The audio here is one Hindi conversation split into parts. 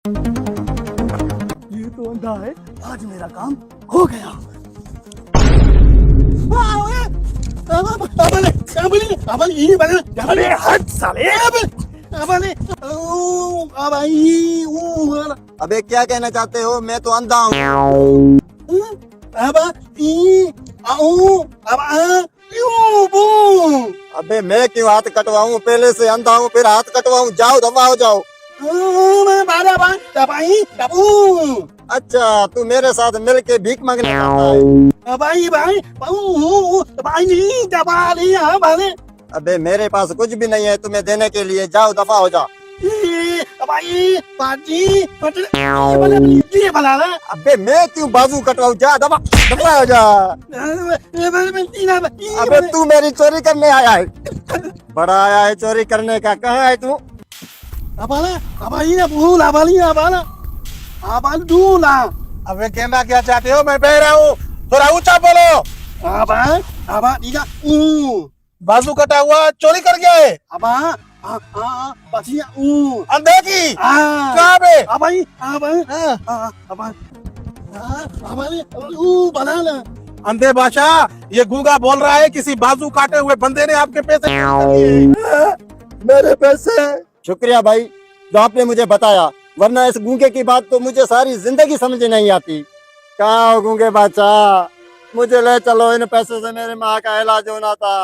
ये तो अंधा है, आज मेरा काम हो गया। अबे हट साले। अबे क्या कहना चाहते हो? मैं तो अंधा हूँ। अबे मैं क्यों हाथ कटवाऊं? पहले से अंधा हूँ फिर हाथ कटवाऊं? जाओ दफा हो जाओ। अच्छा तू मेरे साथ मिल के भीख मांगने चाहता है? अबे मेरे पास कुछ भी नहीं है तुम्हें देने के लिए, जाओ दफा हो जाओ। अबे मैं क्यों बाजू कटवाऊं? जा दफा दफा हो जा। अबे तू मेरी चोरी करने आया है? बड़ा आया है चोरी करने का। कहाँ है तू? अबे कहना क्या चाहते हो? मैं बह रहा हूँ, थोड़ा ऊंचा बोलो। बाजू कटा हुआ चोरी कर गया है अंधे की। कहाँ पे? अंधे बादशाह, ये गूंगा बोल रहा है किसी बाजू काटे हुए बंदे ने आपके पैसे मेरे पैसे। शुक्रिया भाई जो आपने मुझे बताया, वरना इस गूंगे की बात तो मुझे सारी जिंदगी समझ नहीं आती। कहाँ हो गूंगे बादशाह? मुझे ले चलो, इन पैसों से मेरे माँ का इलाज होना था।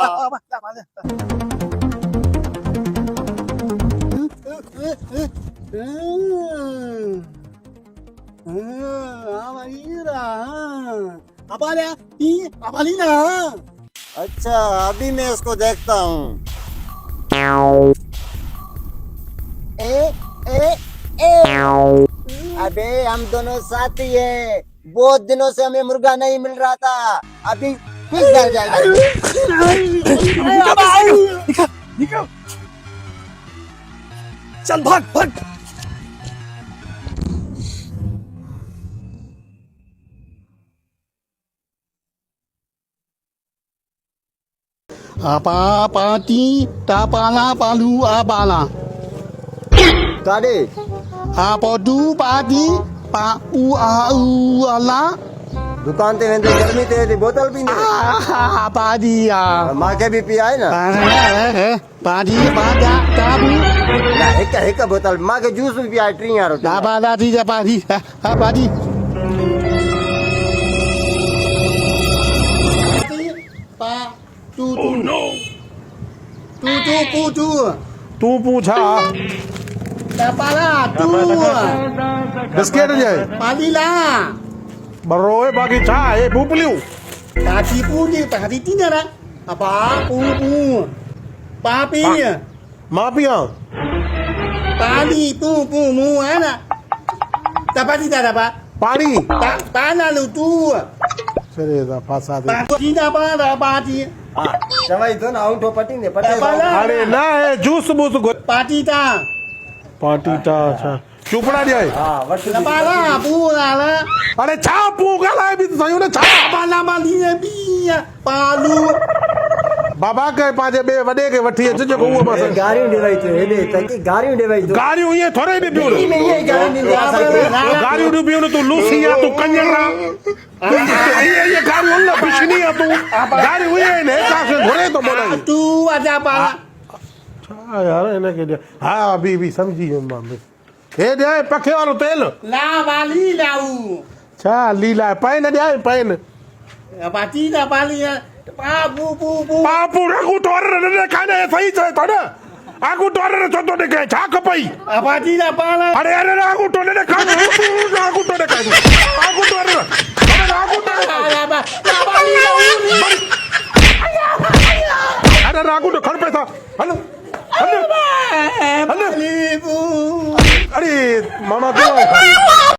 अच्छा अभी मैं इसको देखता हूँ। अबे हम दोनों साथी हैं, बहुत दिनों से हमें मुर्गा नहीं मिल रहा था, अभी खुश कर जाएगा। चल भाग भाग। apa pati tapala palu abala गाड़ी apa du pati pa u a u ala दुकान ते वेंदे गर्मी ते दी बोतल भी नहीं padi ya माँ के भी पिया है ना। padi pada tabu ना एक बोतल माँ के जूस भी पिया है। ट्री यार tabala di ja padi padi pa tu tu तू पूछा tapala tu बिस्किट जाए padi la बरोए बाकी छा ए भूपलियो tadi punya tadi tidak ada apa pu papi मापिया padi pu mu ana dapat tidak dapat पानी tanah lu tu चले दा फासा दे padi dapat dapat चवाई दो ना उठो पटी ने पटे अरे ना है जूस बूस गो padi ta पार्टी टा अच्छा चुपड़ा जाए हां वर्ष dapat lah pu lah अरे छा पूगा लाए भी सही ने छा apa nama dia biya palu बाबा के पाजे बे वडे के वठी अच जो वो बस गाड़ी देवाई तो हेडे तकी गाड़ी देवाई तो गाड़ी ये थोड़े भी पियो नहीं ये गाड़ी नहीं आ सकती। गाड़ी नु पियो तू लूसिया तू कंजरा ये गाड़ी होला पिछनी है तू गाड़ी हुई है ने का से घोड़े तो बोला tu ada apa हाँ यार इन्हें के हाँ अभी भी समझी हम मामे हे दे पखे वालो तेल la bali lau छा लीला पैन दे पैन padi dah bali pa pu पापू रखू तोर ने खाने सही से तोड़ आगू तोर ने तो ने के छा कपई padi dah bala अरे अरे आगू तो ने खा आगू तो ने खा आगू तोर अरे आगू तो अरे आगू तो खड़ पैसा हेलो हेलो हेलो अरे मामा क्यों